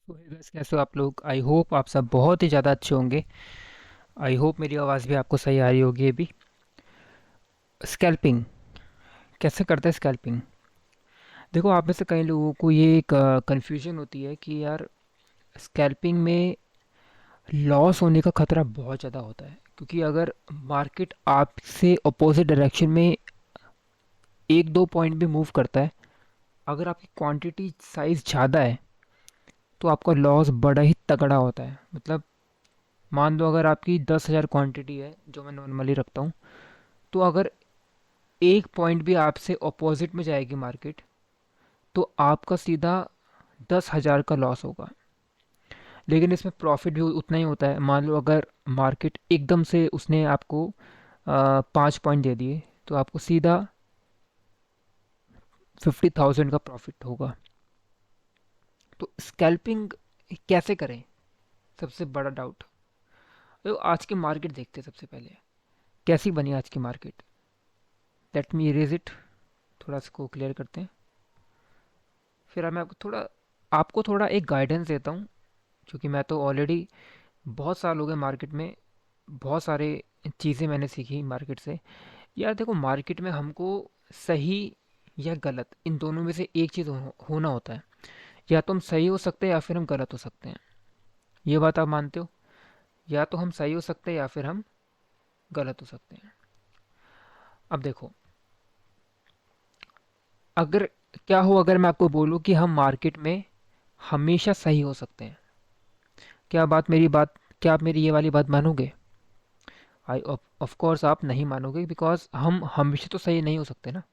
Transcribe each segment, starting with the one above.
तो hey guys, कैसे हो आप लोग? आई होप आप सब बहुत ही ज़्यादा अच्छे होंगे। आई होप मेरी आवाज़ भी आपको सही आ रही होगी अभी। स्कैल्पिंग कैसे करते हैं स्कैल्पिंग? देखो, आप में से कई लोगों को ये एक कन्फ्यूजन होती है कि यार, स्कैल्पिंग में लॉस होने का खतरा बहुत ज़्यादा होता है, क्योंकि अगर मार्केट आपसे अपोजिट डायरेक्शन में एक दो पॉइंट भी मूव करता है, अगर आपकी क्वांटिटी साइज़ ज़्यादा है तो आपका लॉस बड़ा ही तगड़ा होता है। मतलब, मान लो अगर आपकी 10,000 क्वांटिटी है, जो मैं नॉर्मली रखता हूँ, तो अगर एक पॉइंट भी आपसे ऑपोजिट में जाएगी मार्केट, तो आपका सीधा 10,000 का लॉस होगा। लेकिन इसमें प्रॉफिट भी उतना ही होता है। मान लो अगर मार्केट एकदम से उसने आपको 5 पॉइंट दे दिए, तो आपको सीधा 50,000 का प्रॉफिट होगा। तो स्कैल्पिंग कैसे करें? सबसे बड़ा डाउट। तो आज की मार्केट देखते हैं सबसे पहले। कैसी बनी आज की market? Let me erase it. थोड़ा इसको क्लियर करते हैं, फिर मैं आपको थोड़ा एक गाइडेंस देता हूँ, क्योंकि मैं तो ऑलरेडी बहुत साल हो गए मार्केट में। बहुत सारे चीज़ें मैंने सीखी मार्केट से। यार देखो, मार्केट में हमको सही या गलत, इन दोनों में से एक चीज़ होना होता है। या तो हम सही हो सकते हैं या फिर हम गलत हो सकते हैं। ये बात आप मानते हो? या तो हम सही हो सकते हैं या फिर हम गलत हो सकते हैं। अब देखो, अगर क्या हो अगर मैं आपको बोलूँ कि हम मार्केट में हमेशा सही हो सकते हैं, क्या आप मेरी ये वाली बात मानोगे? आई ऑफ कोर्स आप नहीं मानोगे, बिकॉज हम हमेशा तो सही नहीं हो सकते ना।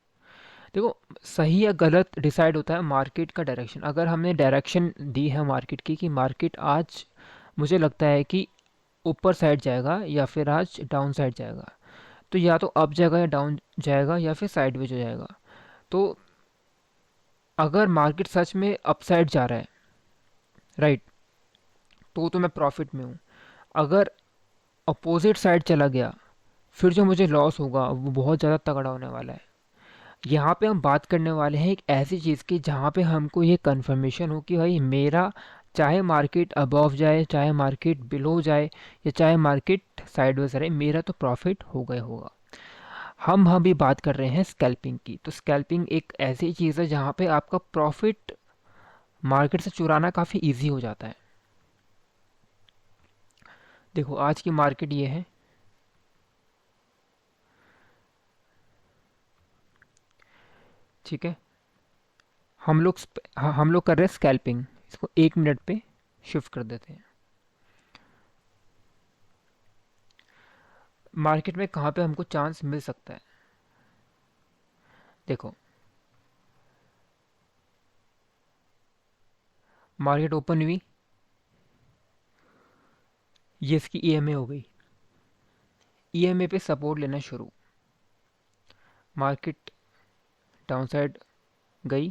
देखो, सही या गलत डिसाइड होता है मार्केट का डायरेक्शन। अगर हमने डायरेक्शन दी है मार्केट की कि मार्केट आज मुझे लगता है कि ऊपर साइड जाएगा या फिर आज डाउन साइड जाएगा, तो या तो अप जाएगा या डाउन जाएगा या फिर साइडवेज हो जाएगा। तो अगर मार्केट सच में अप साइड जा रहा है, राइट, तो मैं प्रॉफिट में हूँ। अगर अपोजिट साइड चला गया, फिर जो मुझे लॉस होगा वो बहुत ज़्यादा तगड़ा होने वाला है। यहाँ पे हम बात करने वाले हैं एक ऐसी चीज़ की जहाँ पे हमको ये कंफर्मेशन हो कि भाई मेरा, चाहे मार्केट अबव जाए, चाहे मार्केट बिलो जाए, या चाहे मार्केट साइडवेज रहे, मेरा तो प्रॉफिट होगा ही होगा। हम अभी बात कर रहे हैं स्कैल्पिंग की। तो स्कैल्पिंग एक ऐसी चीज़ है जहाँ पे आपका प्रॉफिट मार्केट से चुराना काफ़ी इजी हो जाता है। देखो, आज की मार्केट ये है, ठीक है। हम लोग कर रहे हैं स्कैल्पिंग। इसको 1 मिनट पे शिफ्ट कर देते हैं। मार्केट में कहाँ पे हमको चांस मिल सकता है? देखो, मार्केट ओपन हुई, ये इसकी ईएमए हो गई। ईएमए पे सपोर्ट लेना शुरू। मार्केट डाउन साइड गई,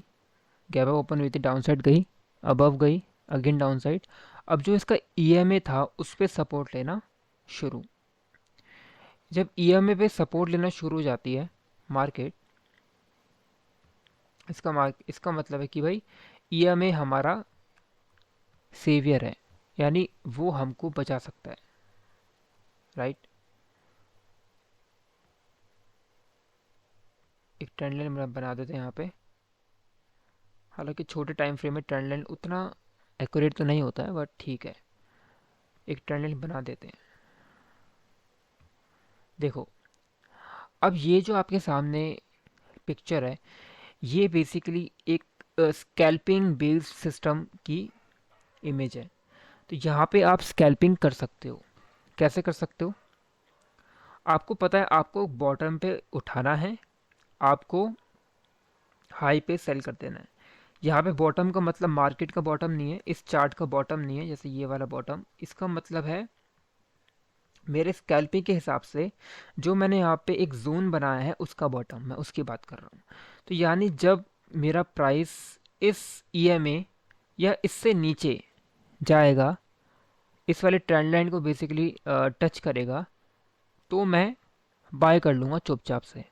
गैप अप ओपन हुई थी, डाउन साइड गई, अबव गई, अगेन डाउन साइड। अब जो इसका ईएमए था उस पे सपोर्ट लेना शुरू। जब ईएमए पे सपोर्ट लेना शुरू हो जाती है मार्केट, इसका मतलब है कि भाई, ईएमए हमारा सेवियर है, यानी वो हमको बचा सकता है, राइट। एक ट्रेंड लाइन बना देते हैं यहाँ पे। हालांकि छोटे टाइम फ्रेम में ट्रेंड लाइन उतना एक्यूरेट तो नहीं होता है, बट ठीक है, एक ट्रेंड लाइन बना देते हैं। देखो, अब ये जो आपके सामने पिक्चर है, ये बेसिकली एक स्कैल्पिंग बेस्ड सिस्टम की इमेज है। तो यहाँ पे आप स्कैल्पिंग कर सकते हो। कैसे कर सकते हो? आपको पता है, आपको बॉटम पे उठाना है, आपको हाई पे सेल कर देना है। यहाँ पे बॉटम का मतलब मार्केट का बॉटम नहीं है, इस चार्ट का बॉटम नहीं है, जैसे ये वाला बॉटम। इसका मतलब है मेरे स्कैल्पिंग के हिसाब से, जो मैंने यहाँ पे एक जोन बनाया है उसका बॉटम, मैं उसकी बात कर रहा हूँ। तो यानी जब मेरा प्राइस इस ईएमए या इससे नीचे जाएगा, इस वाले ट्रेंड लाइन को बेसिकली टच करेगा, तो मैं बाय कर लूँगा चुपचाप से।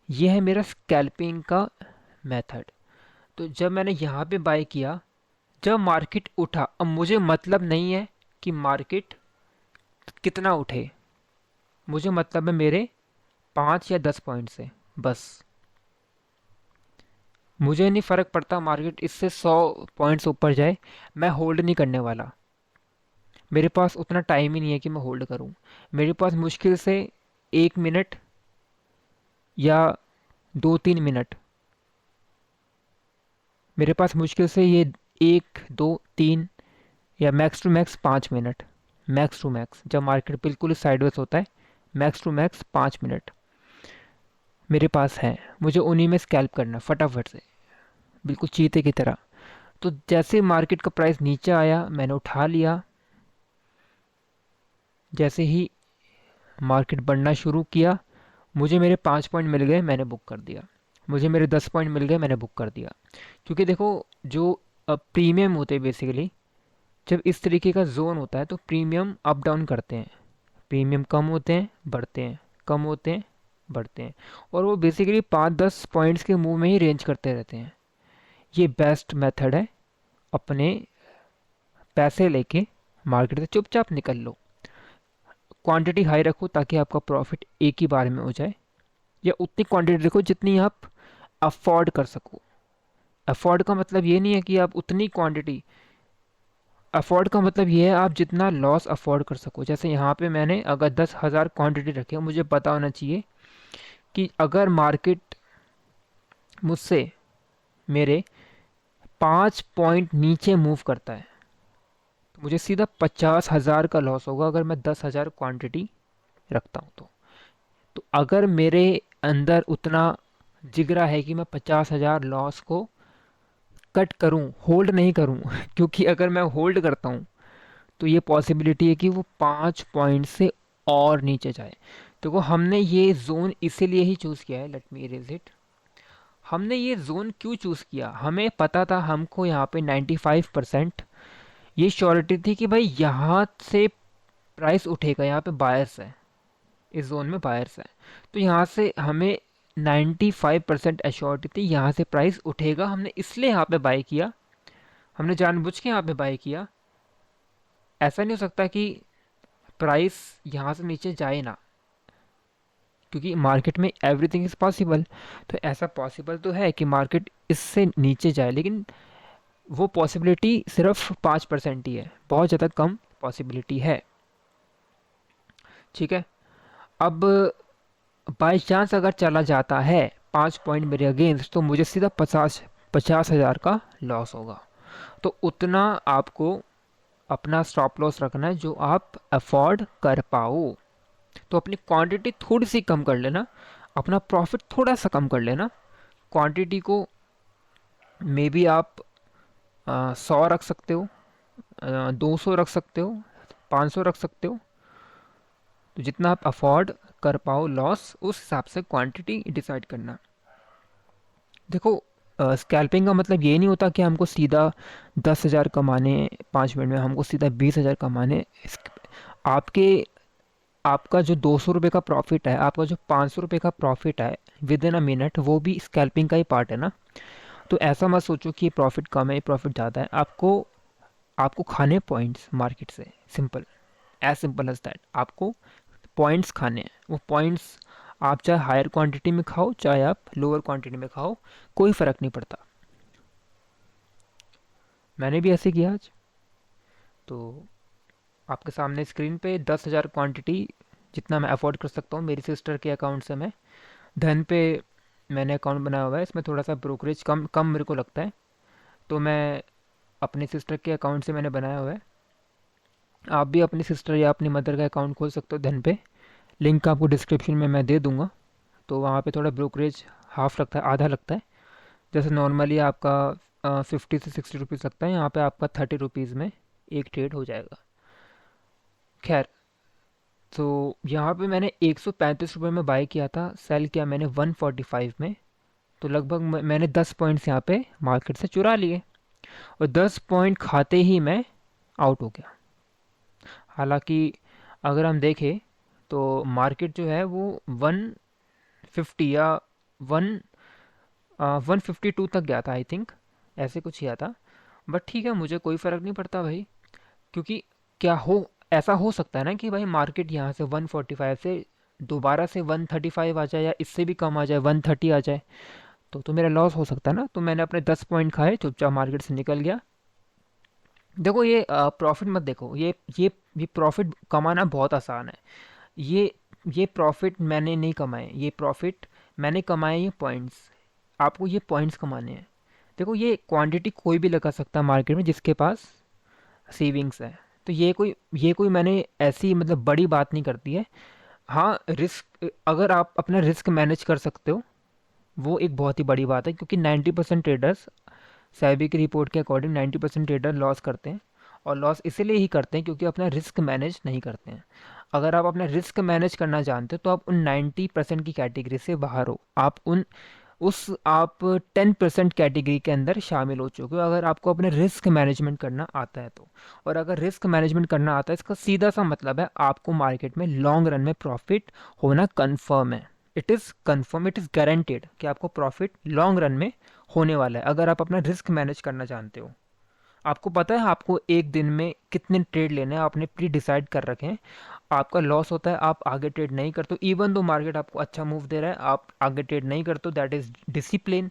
यह है मेरा स्कैल्पिंग का मेथड। तो जब मैंने यहाँ पे बाय किया, जब मार्केट उठा, अब मुझे मतलब नहीं है कि मार्केट कितना उठे, मुझे मतलब है मेरे 5 या 10 पॉइंट से, बस। मुझे नहीं फ़र्क पड़ता मार्केट इससे 100 पॉइंट्स ऊपर जाए, मैं होल्ड नहीं करने वाला। मेरे पास उतना टाइम ही नहीं है कि मैं होल्ड करूं। मेरे पास मुश्किल से 1 मिनट या 2-3 मिनट, मेरे पास मुश्किल से ये 1, 2, 3 या max to max 5 minute, max to max जब मार्केट बिल्कुल साइडवेज होता है, मैक्स टू मैक्स 5 मिनट मेरे पास है। मुझे उन्हीं में स्कैल्प करना है फटाफट से, बिल्कुल चीते की तरह। तो जैसे मार्केट का प्राइस नीचे आया मैंने उठा लिया, जैसे ही मार्केट बढ़ना शुरू किया, मुझे मेरे 5 पॉइंट मिल गए, मैंने बुक कर दिया। मुझे मेरे 10 पॉइंट मिल गए, मैंने बुक कर दिया। क्योंकि देखो, जो प्रीमियम होते हैं बेसिकली, जब इस तरीके का जोन होता है तो प्रीमियम अप डाउन करते हैं। प्रीमियम कम होते हैं, बढ़ते हैं, कम होते हैं, बढ़ते हैं। और वो बेसिकली 5-10 पॉइंट्स के मूव में ही रेंज करते रहते हैं। ये बेस्ट मेथड है। अपने पैसे लेके मार्केट से चुपचाप निकल लो। क्वांटिटी हाई रखो ताकि आपका प्रॉफिट एक ही बार में हो जाए, या उतनी क्वांटिटी रखो जितनी आप अफोर्ड कर सको। अफोर्ड का मतलब ये नहीं है कि आप उतनी क्वांटिटी, अफोर्ड का मतलब ये है आप जितना लॉस अफोर्ड कर सको। जैसे यहाँ पे मैंने अगर 10,000 क्वांटिटी रखी है, मुझे पता होना चाहिए कि अगर मार्केट मुझसे मेरे 5 पॉइंट नीचे मूव करता है तो मुझे सीधा 50,000 का लॉस होगा, अगर मैं 10,000 क्वांटिटी रखता हूँ तो अगर मेरे अंदर उतना जिगरा है कि मैं 50,000 लॉस को कट करूं, होल्ड नहीं करूं क्योंकि अगर मैं होल्ड करता हूं तो ये पॉसिबिलिटी है कि वो 5 पॉइंट से और नीचे जाए। तो वो हमने ये जोन इसीलिए ही चूज़ किया है। Let me erase it. हमने ये जोन क्यों चूज़ किया, हमें पता था हमको यहाँ पे 95% ये श्योरिटी थी कि भाई यहाँ से प्राइस उठेगा, यहाँ पे बायर्स है, इस जोन में बायर्स है। तो यहाँ से हमें 95% एश्योरिटी थी यहाँ से प्राइस उठेगा, हमने इसलिए यहाँ पे बाय किया। हमने जानबूझ के यहाँ पे बाय किया। ऐसा नहीं हो सकता कि प्राइस यहाँ से नीचे जाए ना, क्योंकि मार्केट में एवरीथिंग इज़ पॉसिबल। तो ऐसा पॉसिबल तो है कि मार्केट इससे नीचे जाए, लेकिन वो पॉसिबिलिटी सिर्फ 5% ही है, बहुत ज़्यादा कम पॉसिबिलिटी है। ठीक है। अब बाई चांस अगर चला जाता है 5 पॉइंट मेरे अगेंस्ट, तो मुझे सीधा 50,000 का लॉस होगा। तो उतना आपको अपना स्टॉप लॉस रखना है जो आप अफोर्ड कर पाओ। तो अपनी क्वांटिटी थोड़ी सी कम कर लेना, अपना प्रॉफिट थोड़ा सा कम कर लेना। क्वांटिटी को मे बी आप 100 रख सकते हो, 200 रख सकते हो, 500 रख सकते हो। तो जितना आप अफोर्ड कर पाओ लॉस, उस हिसाब से क्वांटिटी डिसाइड करना। देखो, स्कैल्पिंग का मतलब ये नहीं होता कि हमको सीधा 10,000 कमाने 5 मिनट में, हमको सीधा 20,000 कमाने। आपके आपका जो 200 रुपये का प्रॉफिट है, आपका जो 500 रुपये का प्रॉफिट है विद इन अ मिनट, वो भी स्कैल्पिंग का ही पार्ट है ना। तो ऐसा मत सोचो कि प्रॉफिट कम है, प्रॉफिट ज़्यादा है। आपको आपको खाने पॉइंट्स मार्केट से, simple, as simple as that. आपको पॉइंट्स खाने हैं। वो पॉइंट्स आप चाहे हायर क्वांटिटी में खाओ, चाहे आप लोअर क्वांटिटी में खाओ, कोई फ़र्क नहीं पड़ता। मैंने भी ऐसे किया आज। तो आपके सामने स्क्रीन पे 10,000 क्वांटिटी, जितना मैं अफोर्ड कर सकता हूँ, मेरी सिस्टर के अकाउंट से मैं धन पे मैंने अकाउंट बनाया हुआ है। इसमें थोड़ा सा ब्रोकरेज कम कम मेरे को लगता है, तो मैं अपने सिस्टर के अकाउंट से मैंने बनाया हुआ है। आप भी अपनी सिस्टर या अपनी मदर का अकाउंट खोल सकते हो धन पे। लिंक आपको डिस्क्रिप्शन में मैं दे दूंगा। तो वहाँ पे थोड़ा ब्रोकरेज हाफ लगता है, आधा लगता है। जैसे नॉर्मली आपका 50 से 60 रुपीज़ लगता है, यहाँ पे आपका 30 रुपीज़ में एक ट्रेड हो जाएगा। खैर, तो यहाँ पे मैंने 135 रुपये में बाय किया था, सेल किया मैंने 145 में। तो लगभग मैंने 10 पॉइंट्स यहाँ पे मार्केट से चुरा लिए, और 10 पॉइंट खाते ही मैं आउट हो गया। हालांकि अगर हम देखें तो मार्केट जो है वो 150 या वन 152 तक गया था, आई थिंक, ऐसे कुछ किया था। बट ठीक है, मुझे कोई फ़र्क नहीं पड़ता भाई, क्योंकि क्या हो, ऐसा हो सकता है ना कि भाई मार्केट यहाँ से 145 से दोबारा से 135 आ जाए, या इससे भी कम आ जाए, 130 आ जाए, तो मेरा लॉस हो सकता है ना। तो मैंने अपने 10 पॉइंट खाए, चुपचाप मार्केट से निकल गया। देखो ये प्रॉफिट मत देखो, ये प्रॉफिट कमाना बहुत आसान है। ये ये प्रॉफिट मैंने नहीं कमाए, ये प्रॉफिट मैंने कमाए ये पॉइंट्स। आपको ये पॉइंट्स कमाने हैं। देखो ये क्वांटिटी कोई भी लगा सकता है मार्केट में जिसके पास सेविंग्स है। तो ये कोई मैंने ऐसी मतलब बड़ी बात नहीं करती है। हाँ, रिस्क, अगर आप अपना रिस्क मैनेज कर सकते हो, वो एक बहुत ही बड़ी बात है, क्योंकि 90% ट्रेडर्स, सेबी की रिपोर्ट के अकॉर्डिंग 90% ट्रेडर लॉस करते हैं। और लॉस इसलिए ही करते हैं क्योंकि अपना रिस्क मैनेज नहीं करते हैं। अगर आप अपना रिस्क मैनेज करना जानते हो तो आप उन 90% की कैटेगरी से बाहर हो, आप 10% कैटेगरी के अंदर शामिल हो चुके हो, अगर आपको अपने रिस्क मैनेजमेंट करना आता है तो। और अगर रिस्क मैनेजमेंट करना आता है, इसका सीधा सा मतलब है आपको मार्केट में लॉन्ग रन में प्रॉफिट होना कन्फर्म है। It is confirm, it is guaranteed कि आपको प्रॉफिट लॉन्ग रन में होने वाला है, अगर आप अपना रिस्क मैनेज करना जानते हो। आपको पता है आपको एक दिन में कितने ट्रेड लेने हैं, आपने प्री डिसाइड कर रखे हैं। आपका लॉस होता है, आप आगे ट्रेड नहीं करते हो, इवन दो मार्केट आपको अच्छा मूव दे रहा है, आप आगे ट्रेड नहीं करते हो। That is discipline.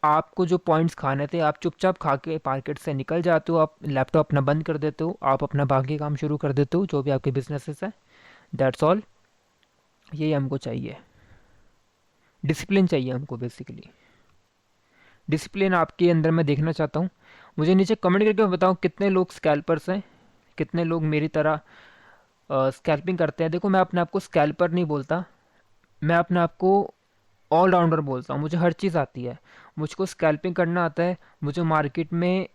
आपको जो पॉइंट्स खाने थे, आप चुपचाप खा के मार्केट से निकल जाते हो, आप लैपटॉप अपना बंद कर देते हो, आप अपना बाकी काम शुरू कर देते हो, जो भी आपके बिजनेसेस हैं। That's all. यही हमको चाहिए, डिसिप्लिन चाहिए हमको बेसिकली। डिसिप्लिन आपके अंदर मैं देखना चाहता हूँ। मुझे नीचे कमेंट करके बताओ कितने लोग स्कैल्पर्स हैं, कितने लोग मेरी तरह स्कैल्पिंग करते हैं। देखो मैं अपने आप को स्कैल्पर नहीं बोलता, मैं अपने आप को ऑलराउंडर बोलता हूँ। मुझे हर चीज़ आती है, मुझको स्कैल्पिंग करना आता है, मुझे मार्केट में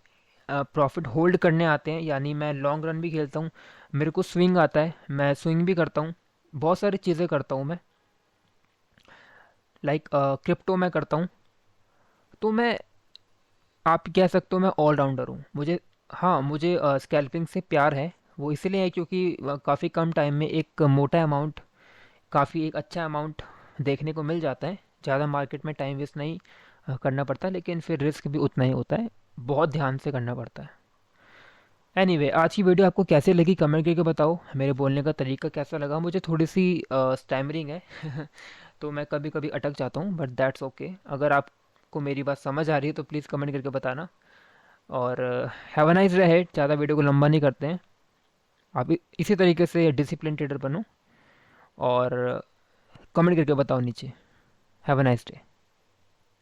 प्रॉफिट होल्ड करने आते हैं, यानी मैं लॉन्ग रन भी खेलता हूँ, मेरे को स्विंग आता है, मैं स्विंग भी करता हूँ, बहुत सारी चीज़ें करता हूँ मैं। लाइक क्रिप्टो मैं करता हूँ। तो मैं, आप कह सकते हो मैं ऑलराउंडर हूँ। मुझे, हाँ, मुझे स्कैल्पिंग से प्यार है। वो इसलिए है क्योंकि काफ़ी कम टाइम में एक मोटा अमाउंट, काफ़ी एक अच्छा अमाउंट देखने को मिल जाता है। ज़्यादा मार्केट में टाइम वेस्ट नहीं करना पड़ता, लेकिन फिर रिस्क भी उतना ही होता है, बहुत ध्यान से करना पड़ता है। एनीवे, आज की वीडियो आपको कैसे लगी कमेंट करके बताओ। मेरे बोलने का तरीका कैसा लगा, मुझे थोड़ी सी स्टैमरिंग है तो मैं कभी कभी अटक जाता हूँ, बट दैट्स ओके। अगर आपको मेरी बात समझ आ रही है तो प्लीज़ कमेंट करके बताना। और have a nice day ahead. ज़्यादा वीडियो को लंबा नहीं करते हैं। आप इसी तरीके से डिसिप्लिन ट्रेडर बनो, और कमेंट करके बताओ नीचे। Have a nice day.